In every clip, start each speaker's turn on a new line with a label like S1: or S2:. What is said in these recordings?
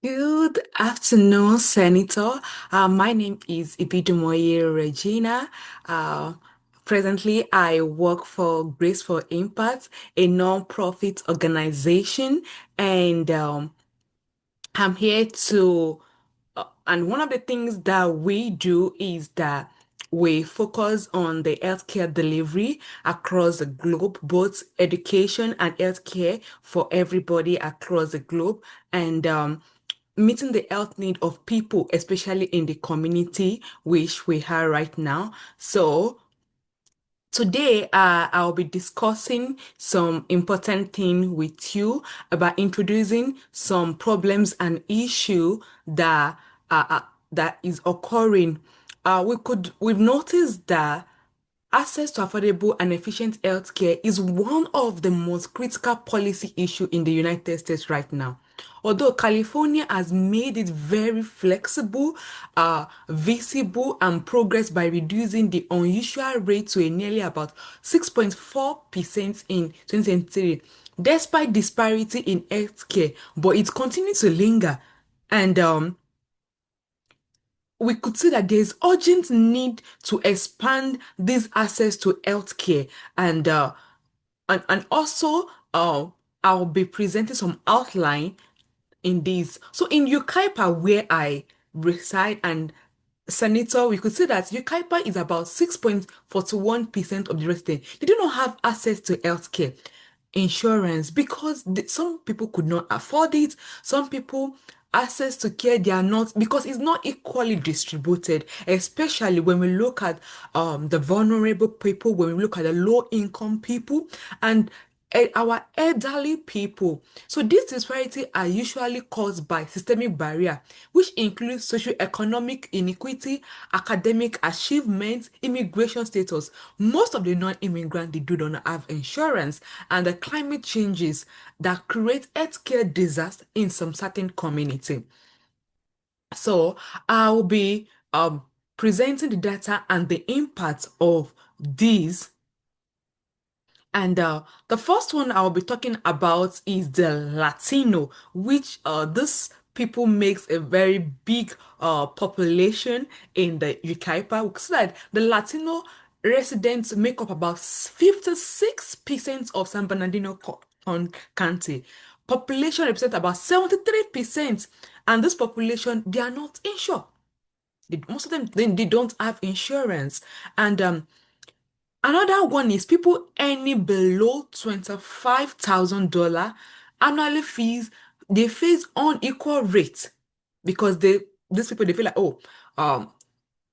S1: Good afternoon, Senator. My name is Ibidumoye Regina. Uh, Presently, I work for Grace for Impact, a non-profit organization, and I'm here and one of the things that we do is that we focus on the healthcare delivery across the globe, both education and healthcare for everybody across the globe, and meeting the health need of people, especially in the community which we are right now. So today, I'll be discussing some important thing with you about introducing some problems and issue that that is occurring. We've noticed that access to affordable and efficient healthcare is one of the most critical policy issues in the United States right now. Although California has made it very flexible, visible, and progress by reducing the unusual rate to a nearly about 6.4% in 2023, despite disparity in healthcare, but it continues to linger. And we could see that there is urgent need to expand this access to healthcare and also I'll be presenting some outline in this. So in Ukaipa, where I reside, and Senator, we could see that Ukaipa is about 6.41% of the residents. They do not have access to healthcare insurance because some people could not afford it. Some people access to care they are not because it's not equally distributed, especially when we look at the vulnerable people, when we look at the low income people, and our elderly people. So these disparities are usually caused by systemic barrier, which includes socio-economic inequity, academic achievements, immigration status. Most of the non-immigrant they do not have insurance, and the climate changes that create healthcare disaster in some certain community. So I will be presenting the data and the impact of these, and the first one I'll be talking about is the Latino, which this people makes a very big population in the Yucaipa. We see that the Latino residents make up about 56% of San Bernardino County. Population represents about 73%, and this population they are not insured. Most of them they don't have insurance, and another one is people earning below $25,000 annually fees. They face unequal rate because these people they feel like, oh, um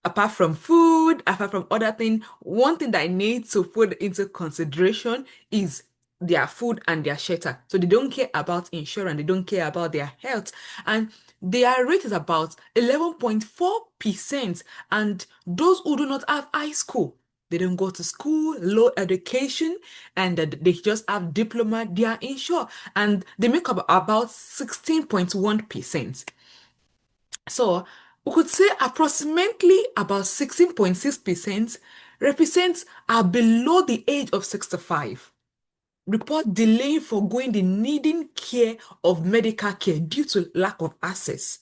S1: apart from food, apart from other things, one thing that I need to put into consideration is their food and their shelter. So they don't care about insurance, they don't care about their health, and their rate is about 11.4%. And those who do not have high school, they don't go to school, low education, and they just have diploma, they are insured, and they make up about 16.1%. So we could say approximately about 16.6% represents are below the age of 65. Report delaying foregoing the needing care of medical care due to lack of access.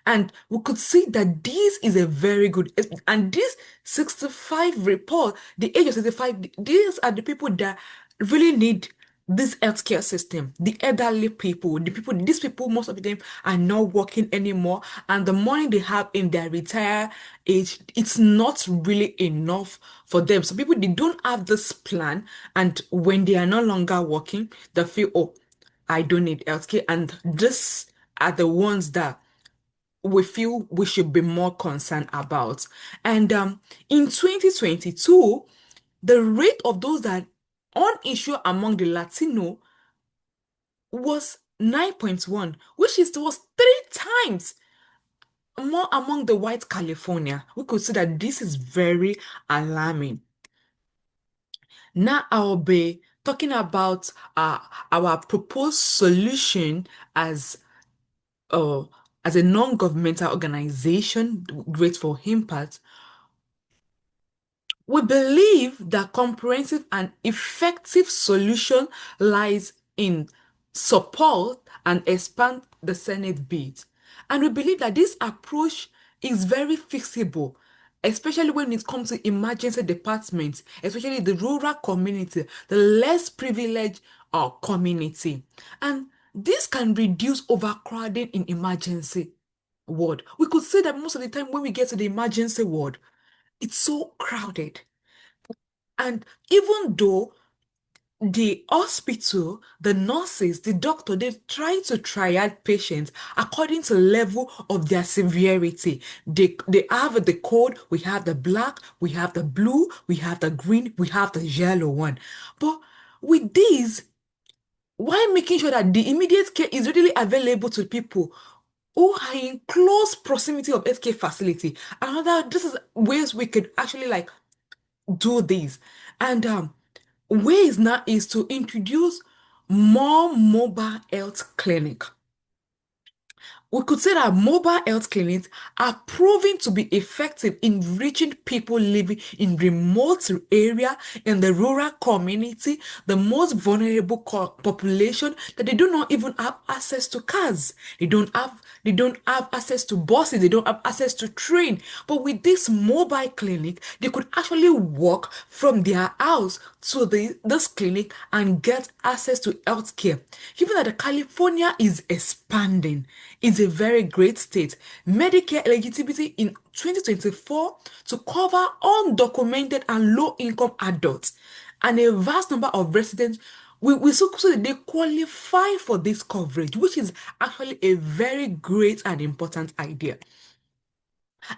S1: And we could see that this is a very good, and this 65 report, the age of 65, these are the people that really need this healthcare system, the elderly people, these people, most of them are not working anymore, and the money they have in their retire age, it's not really enough for them. So people, they don't have this plan, and when they are no longer working, they feel, oh, I don't need healthcare, and this are the ones that we feel we should be more concerned about. And in 2022, the rate of those that uninsured among the Latino was 9.1, which was 3 times more among the white California. We could see that this is very alarming. Now I'll be talking about our proposed solution as uh, as a non-governmental organization, Great for Impact. We believe that comprehensive and effective solution lies in support and expand the Senate bid. And we believe that this approach is very feasible, especially when it comes to emergency departments, especially the rural community, the less privileged community. And this can reduce overcrowding in emergency ward. We could say that most of the time when we get to the emergency ward, it's so crowded. And even though the hospital, the nurses, the doctor, they try to triage patients according to level of their severity. They have the code, we have the black, we have the blue, we have the green, we have the yellow one. But with these, why making sure that the immediate care is readily available to people who are in close proximity of healthcare facility? Another, this is ways we could actually like do this. And ways now is to introduce more mobile health clinic. We could say that mobile health clinics are proving to be effective in reaching people living in remote area in the rural community, the most vulnerable population that they do not even have access to cars. They don't have access to buses, they don't have access to train. But with this mobile clinic, they could actually walk from their house to this clinic and get access to healthcare. Given that the California is expanding, it's a very great state. Medicare eligibility in 2024 to cover undocumented and low-income adults, and a vast number of residents so they qualify for this coverage, which is actually a very great and important idea.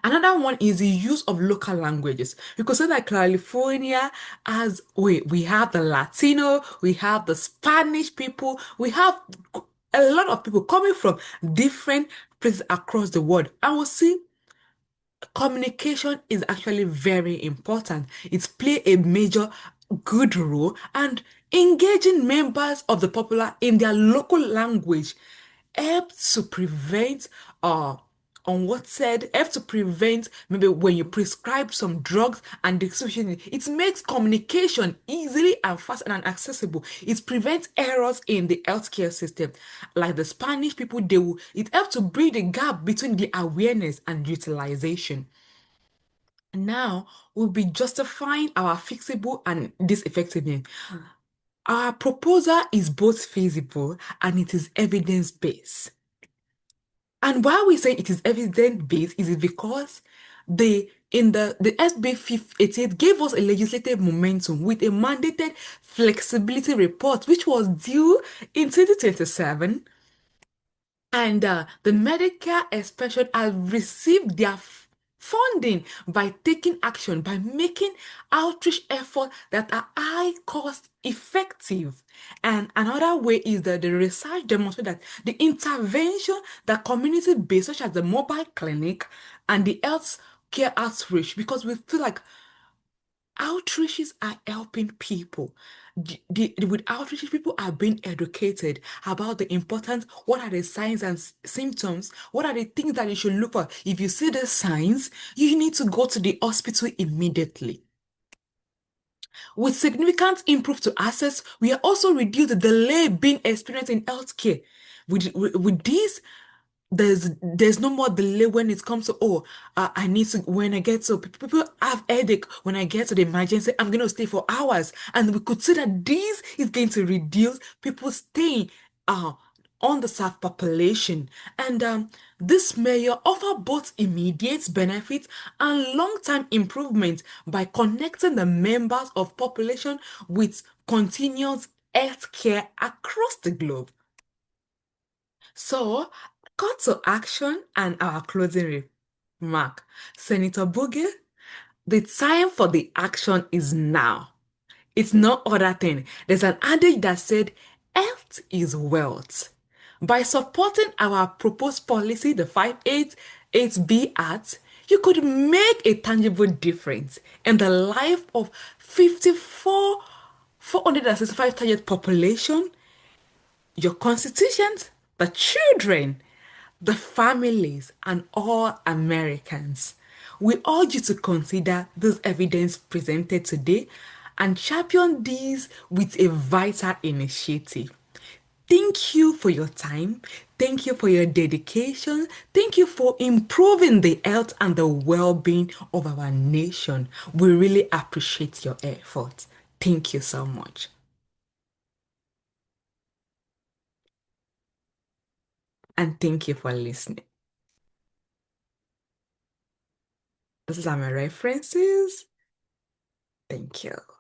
S1: Another one is the use of local languages. Because say that California has, we have the Latino, we have the Spanish people, we have a lot of people coming from different places across the world. And we'll see communication is actually very important. It's play a major good role, and engaging members of the popular in their local language helps to prevent on what said help to prevent maybe when you prescribe some drugs and distribution. It makes communication easily and fast and accessible. It prevents errors in the healthcare system. Like the Spanish people, it helps to bridge the gap between the awareness and utilization. Now we'll be justifying our fixable and this effectiveness. Our proposal is both feasible and it is evidence-based. And why we say it is evidence-based is it because the SB 88 gave us a legislative momentum with a mandated flexibility report, which was due in 2027. And the Medicare expansion has received their funding by taking action, by making outreach efforts that are high cost effective. And another way is that the research demonstrates that the intervention that community based, such as the mobile clinic and the health care outreach, because we feel like outreaches are helping people. With outreaches, people are being educated about the importance. What are the signs and symptoms? What are the things that you should look for? If you see the signs, you need to go to the hospital immediately. With significant improve to access, we are also reduce the delay being experienced in healthcare. With this, there's no more delay when it comes to I need to when I get to people have headache when I get to the emergency. I'm going to stay for hours, and we could see that this is going to reduce people staying on the self population. And this measure offer both immediate benefits and long-term improvement by connecting the members of population with continuous health care across the globe. So, call to action and our closing remark. Senator Boogie, the time for the action is now. It's no other thing. There's an adage that said, health is wealth. By supporting our proposed policy, the 588B Act, you could make a tangible difference in the life of 465 target population, your constituents, the children, the families, and all Americans. We urge you to consider this evidence presented today and champion these with a vital initiative. Thank you for your time. Thank you for your dedication. Thank you for improving the health and the well-being of our nation. We really appreciate your effort. Thank you so much. And thank you for listening. These are my references. Thank you.